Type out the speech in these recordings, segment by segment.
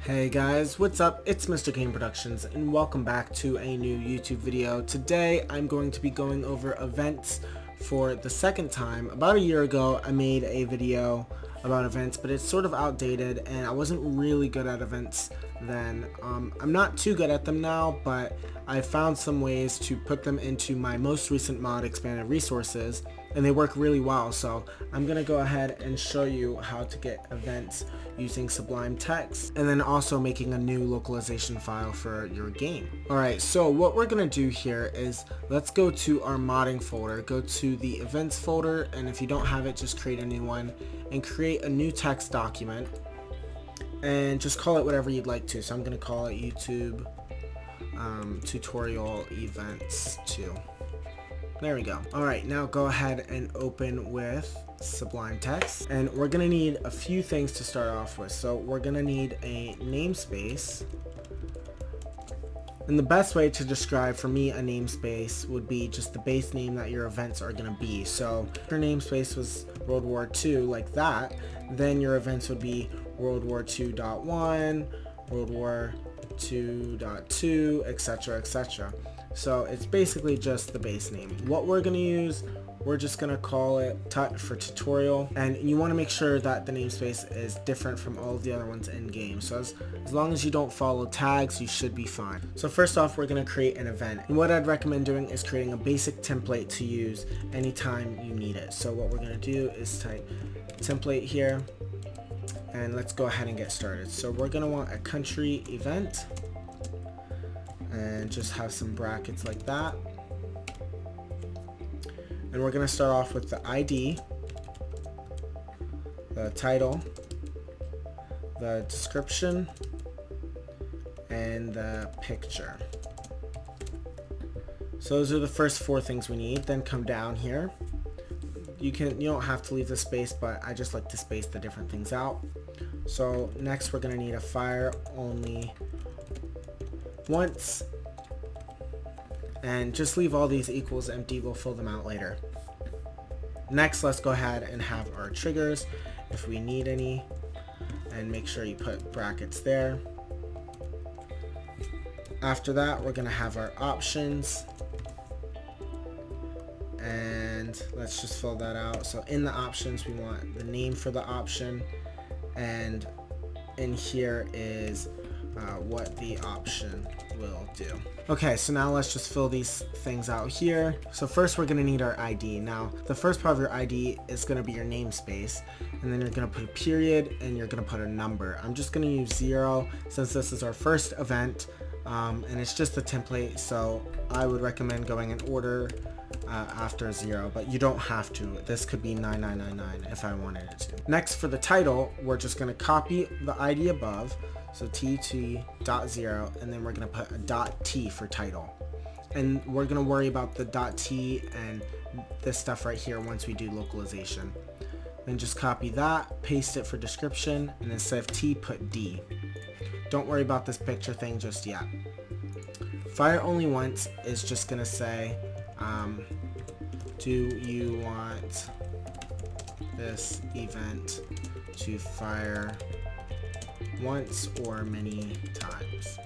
Hey guys, what's up? It's MrKmproductions and welcome back to a new YouTube video. Today I'm going to be going over events for the second time. About a year ago I made a video about events, but it's sort of outdated and I wasn't really good at events then. I'm not too good at them now, but I found some ways to put them into my most recent mod expanded resources and they work really well. So I'm gonna go ahead and show you how to get events using Sublime Text and then also making a new localization file for your game. Alright, so what we're gonna do here is let's go to our modding folder, go to the events folder, and if you don't have it, just create a new one and create a new text document and just call it whatever you'd like to. So I'm gonna call it YouTube tutorial events 2. There we go. Alright, now go ahead and open with Sublime Text, and we're gonna need a few things to start off with. So we're gonna need a namespace, and the best way to describe for me a namespace would be just the base name that your events are gonna be. So if your namespace was World War II like that, then your events would be World War II.1, World War II.2, etc, etc. So it's basically just the base name. What we're gonna use, we're just gonna call it tut for tutorial, and you want to make sure that the namespace is different from all of the other ones in game. So as long as you don't follow tags, you should be fine. So first off, we're gonna create an event, and what I'd recommend doing is creating a basic template to use anytime you need it. So what we're gonna do is type template here, and let's go ahead and get started. So we're gonna want a country event and just have some brackets like that. And we're going to start off with the ID, the title, the description, and the picture. So those are the first 4 things we need. Then come down here. You don't have to leave the space, but I just like to space the different things out. So next we're going to need a fire only once, and just leave all these equals empty. We'll fill them out later. Next, let's go ahead and have our triggers if we need any, and make sure you put brackets there. After that, we're gonna have our options, and let's just fill that out. So in the options, we want the name for the option, and in here is what the option will do. Okay, so now let's just fill these things out here. So first we're gonna need our ID. Now the first part of your ID is gonna be your namespace, and then you're gonna put a period and you're gonna put a number. I'm just gonna use 0 since this is our first event, and it's just a template, so I would recommend going in order after 0, but you don't have to. This could be 9999 if I wanted it to. Next, for the title, we're just going to copy the ID above, so tt.0, and then we're going to put a .t for title. And we're going to worry about the .t and this stuff right here once we do localization. Then just copy that, paste it for description, and instead of T, put D. Don't worry about this picture thing just yet. Fire only once is just going to say, do you want this event to fire once or many times?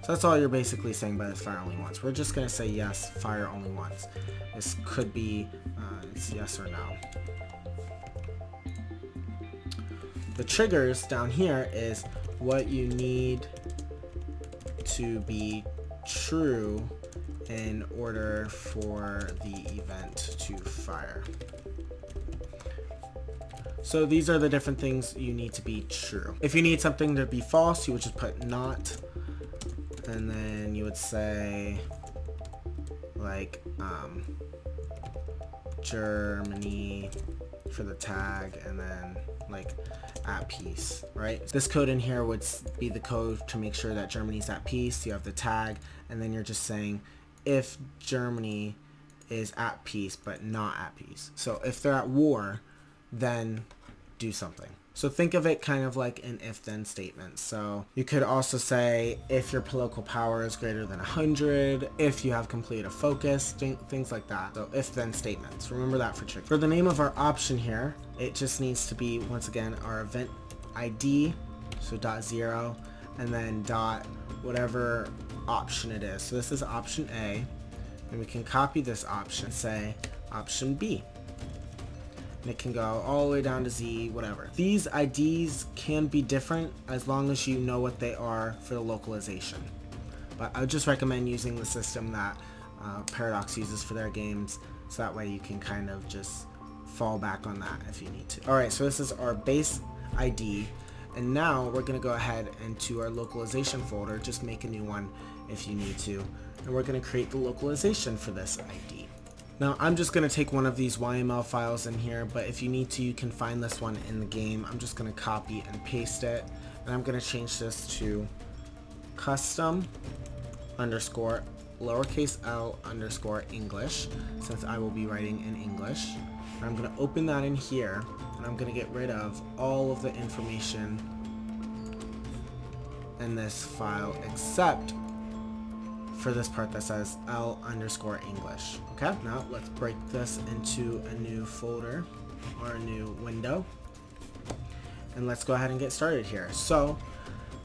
So that's all you're basically saying by this fire only once. We're just going to say yes, fire only once. This could be it's yes or no. The triggers down here is what you need to be true in order for the event to fire. So these are the different things you need to be true. If you need something to be false, you would just put not, and then you would say like Germany for the tag, and then like at peace, right? This code in here would be the code to make sure that Germany's at peace. You have the tag, and then you're just saying if Germany is at peace but not at peace. So if they're at war, then do something. So think of it kind of like an if-then statement. So you could also say if your political power is greater than 100, if you have completed a focus, things like that. So if-then statements. Remember that for trick. For the name of our option here, it just needs to be, once again, our event ID So dot 0 and then dot whatever option it is. So this is option A, and we can copy this option and say option B. And it can go all the way down to Z, whatever. These IDs can be different as long as you know what they are for the localization. But I would just recommend using the system that Paradox uses for their games, so that way you can kind of just fall back on that if you need to. Alright, so this is our base ID, and now we're going to go ahead into our localization folder, just make a new one if you need to, and we're going to create the localization for this ID. Now I'm just going to take one of these YML files in here, but if you need to, you can find this one in the game. I'm just going to copy and paste it, and I'm going to change this to custom underscore lowercase l underscore English, since I will be writing in English. And I'm going to open that in here, and I'm going to get rid of all of the information in this file except for this part that says l underscore English. Okay, now let's break this into a new folder or a new window, and let's go ahead and get started here. So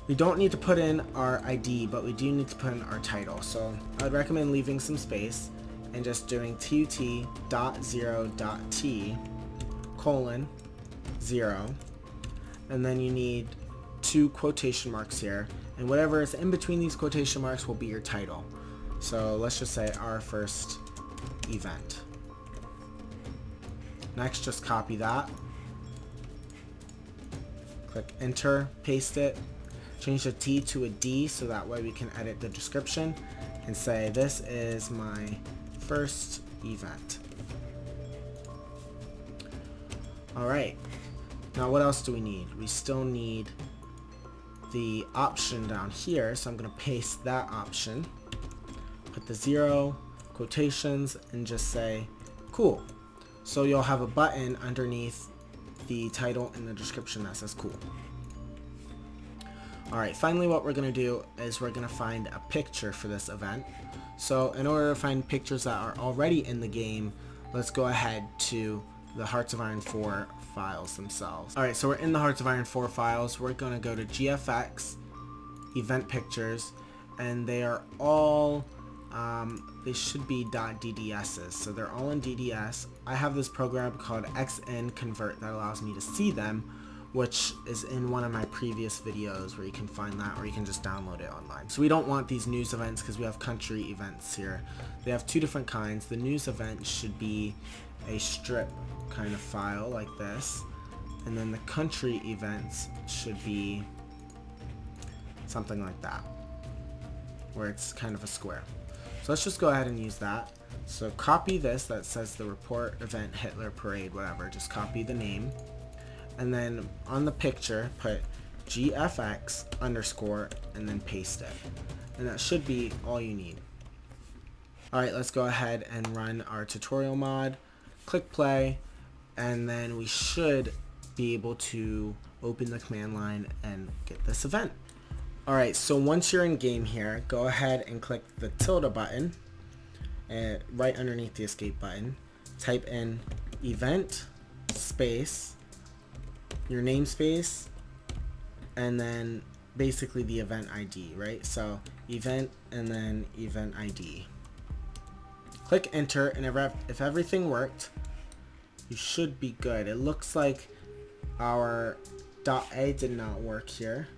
we don't need to put in our ID, but we do need to put in our title. So I'd recommend leaving some space and just doing tut.0.t:0, and then you need 2 quotation marks here, and whatever is in between these quotation marks will be your title. So let's just say our first event. Next, just copy that, click enter, paste it, change the T to a D so that way we can edit the description and say this is my first event. Alright, now what else do we need? We still need the option down here, so I'm going to paste that option, put the 0, quotations, and just say cool. So you'll have a button underneath the title and the description that says cool. Alright, finally what we're going to do is we're going to find a picture for this event. So in order to find pictures that are already in the game, let's go ahead to the Hearts of Iron 4 files themselves. Alright, so we're in the Hearts of Iron 4 files. We're going to go to GFX, Event Pictures, and they are all, they should be .dds's, so they're all in DDS. I have this program called XNConvert that allows me to see them, which is in one of my previous videos where you can find that, or you can just download it online. So we don't want these news events because we have country events here. They have 2 different kinds. The news event should be a strip kind of file like this, and then the country events should be something like that, where it's kind of a square. So let's just go ahead and use that. So copy this that says the report event Hitler parade, whatever, just copy the name, and then on the picture put GFX underscore and then paste it, and that should be all you need. Alright, let's go ahead and run our tutorial mod, click play, and then we should be able to open the command line and get this event. Alright, so once you're in game here, go ahead and click the tilde button and right underneath the escape button, type in event space your namespace, and then basically the event ID, right? So event and then event ID. Click enter, and if everything worked, you should be good. It looks like our .a did not work here,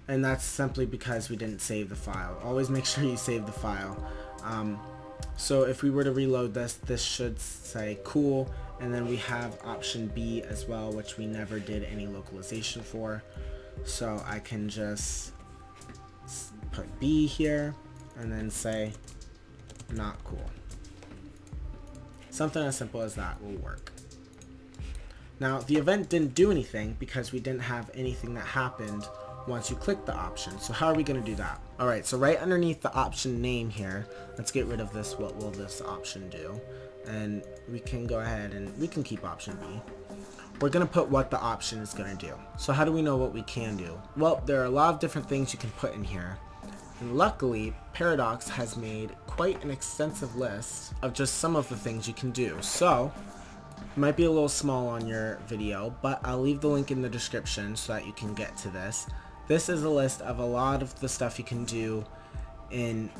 and that's simply because we didn't save the file. Always make sure you save the file. So if we were to reload this, this should say cool, and then we have option B as well, which we never did any localization for. So I can just put B here and then say not cool. Something as simple as that will work. Now the event didn't do anything because we didn't have anything that happened once you click the option. So how are we going to do that? Alright, so right underneath the option name here, let's get rid of this what will this option do, and we can go ahead and we can keep option B. We're going to put what the option is going to do. So how do we know what we can do? Well, there are a lot of different things you can put in here, and luckily Paradox has made quite an extensive list of just some of the things you can do. So It might be a little small on your video, but I'll leave the link in the description so that you can get to this. This is a list of a lot of the stuff you can do in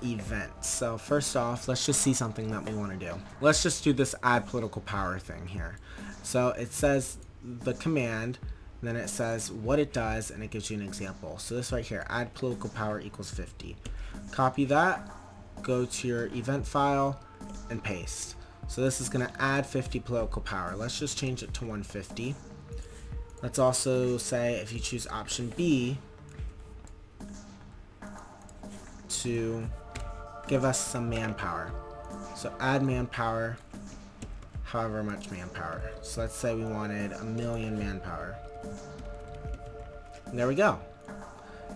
events. So first off, let's just see something that we want to do. Let's just do this add political power thing here. So it says the command, then it says what it does, and it gives you an example. So this right here, add political power equals 50. Copy that, go to your event file, and paste. So this is going to add 50 political power. Let's just change it to 150. Let's also say if you choose option B to give us some manpower. So add manpower, however much manpower. So let's say we wanted 1,000,000 manpower. And there we go.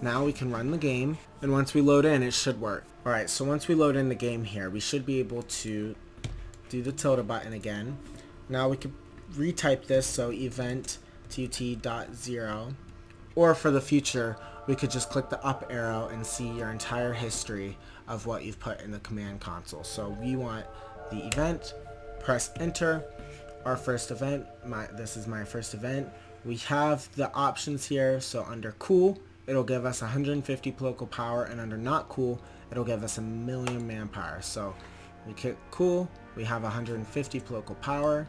Now we can run the game, and once we load in, it should work. Alright, so once we load in the game here, we should be able to do the tilde button again. Now we can retype this, so event tut.0, or for the future we could just click the up arrow and see your entire history of what you've put in the command console. So we want the event, press enter, our first event, this is my first event. We have the options here, so under cool it'll give us 150 political power, and under not cool it'll give us 1,000,000 manpower. So we click cool, we have 150 political power,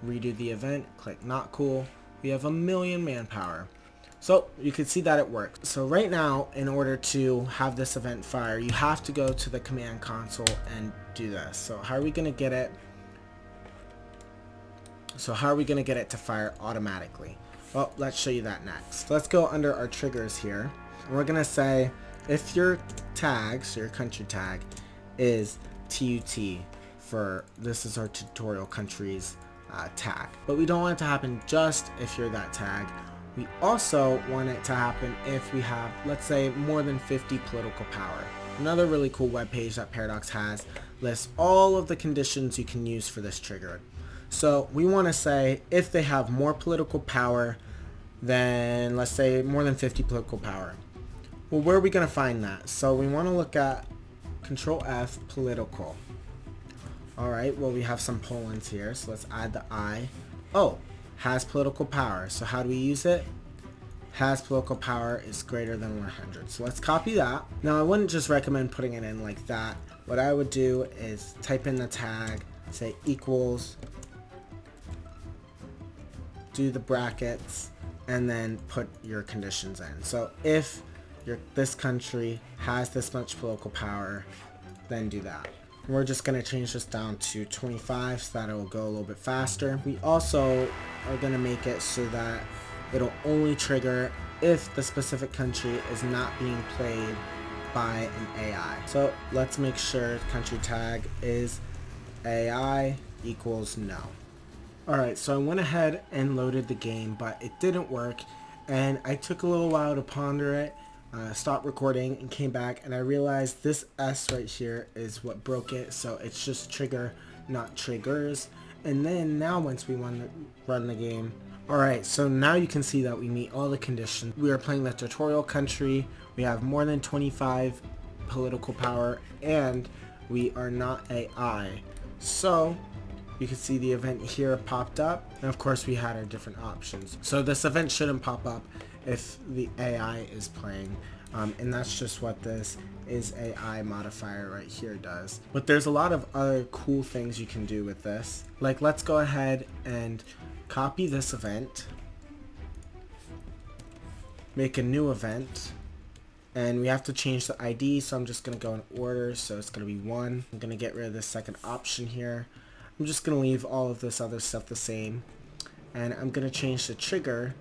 redo the event, click not cool, we have 1,000,000 manpower. So you can see that it works. So right now, in order to have this event fire, you have to go to the command console and do this. So how are we going to get it? To fire automatically? Well, let's show you that next. Let's go under our triggers here. And we're going to say if your tag, so your country tag, is TUT for, this is our tutorial countries tag. But we don't want it to happen just if you're that tag. We also want it to happen if we have, let's say, more than 50 political power. Another really cool web page that Paradox has lists all of the conditions you can use for this trigger. So we want to say if they have more political power than, let's say, more than 50 political power. Well, where are we going to find that? So we want to look at Control F, political. Alright, well we have some Polands here, so let's add the I. Oh, has political power. So how do we use it? Has political power is greater than 100. So let's copy that. Now I wouldn't just recommend putting it in like that. What I would do is type in the tag, say equals, do the brackets, and then put your conditions in. So if this country has this much political power, then do that. We're just going to change this down to 25 so that it will go a little bit faster. We also are going to make it so that it'll only trigger if the specific country is not being played by an AI. So let's make sure country tag is AI equals no. Alright, so I went ahead and loaded the game, but it didn't work, and I took a little while to ponder it. Stopped recording and came back, and I realized this S right here is what broke it, so it's just trigger, not triggers. And then now once we run the game, alright, so now you can see that we meet all the conditions. We are playing the tutorial country, we have more than 25 political power, and we are not AI. So you can see the event here popped up, and of course we had our different options. So this event shouldn't pop up if the AI is playing, and that's just what this is AI modifier right here does. But there's a lot of other cool things you can do with this. Like, let's go ahead and copy this event, make a new event, and we have to change the ID, so I'm just going to go in order, so it's going to be 1. I'm going to get rid of this second option here. I'm just going to leave all of this other stuff the same, and I'm going to change the trigger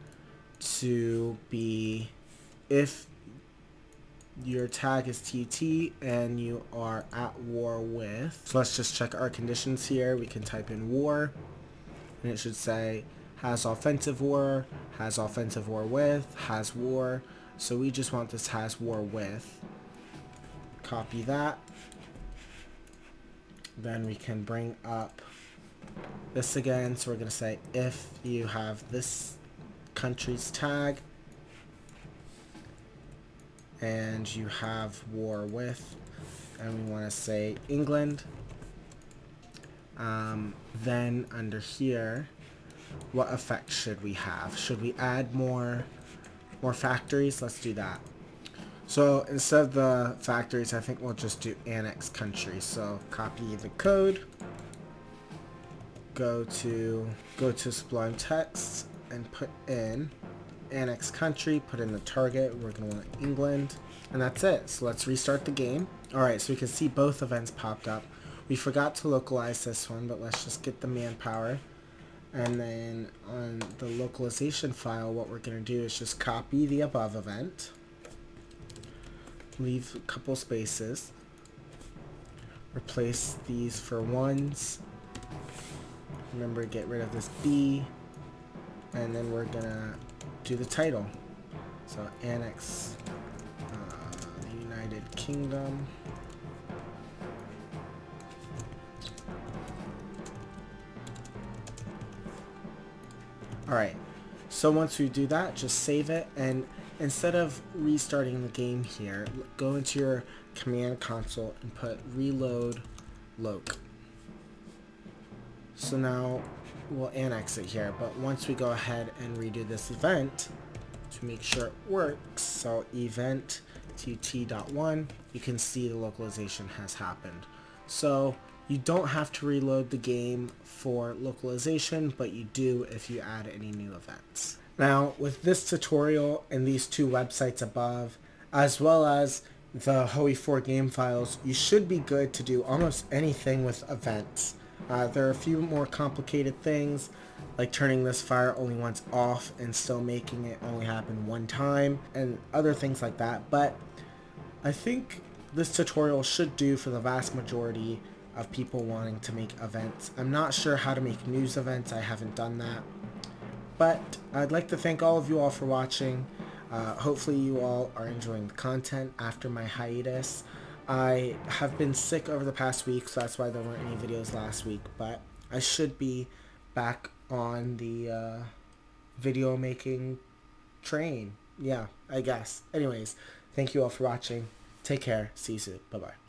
to be if your tag is TT and you are at war with. So let's just check our conditions here. We can type in war, and it should say has offensive war with, has war. So we just want this has war with. Copy that. Then we can bring up this again. So we're going to say if you have this country's tag and you have war with, and we want to say England, Then under here, what effect should we have? Should we add more factories? Let's do that. So instead of the factories, I think we'll just do annex country. So copy the code, go to Sublime Text and put in annex country, put in the target. We're going to want England, and that's it. So let's restart the game. Alright, so we can see both events popped up. We forgot to localize this one, but let's just get the manpower. And then on the localization file, what we're going to do is just copy the above event, leave a couple spaces, replace these for ones. Remember, get rid of this B, and then we're going to do the title. So annex the United Kingdom. Alright, so once we do that, just save it, and instead of restarting the game here, go into your command console and put reload loc. So now we'll annex it here, but once we go ahead and redo this event to make sure it works, so event tut.1, you can see the localization has happened. So you don't have to reload the game for localization, but you do if you add any new events. Now, with this tutorial and these two websites above, as well as the HOE4 game files, you should be good to do almost anything with events. There are a few more complicated things, like turning this fire only once off and still making it only happen one time, and other things like that, but I think this tutorial should do for the vast majority of people wanting to make events. I'm not sure how to make news events, I haven't done that. But I'd like to thank all of you all for watching. Hopefully you all are enjoying the content after my hiatus. I have been sick over the past week, so that's why there weren't any videos last week, but I should be back on the video making train. Yeah, I guess. Anyways, thank you all for watching. Take care. See you soon. Bye-bye.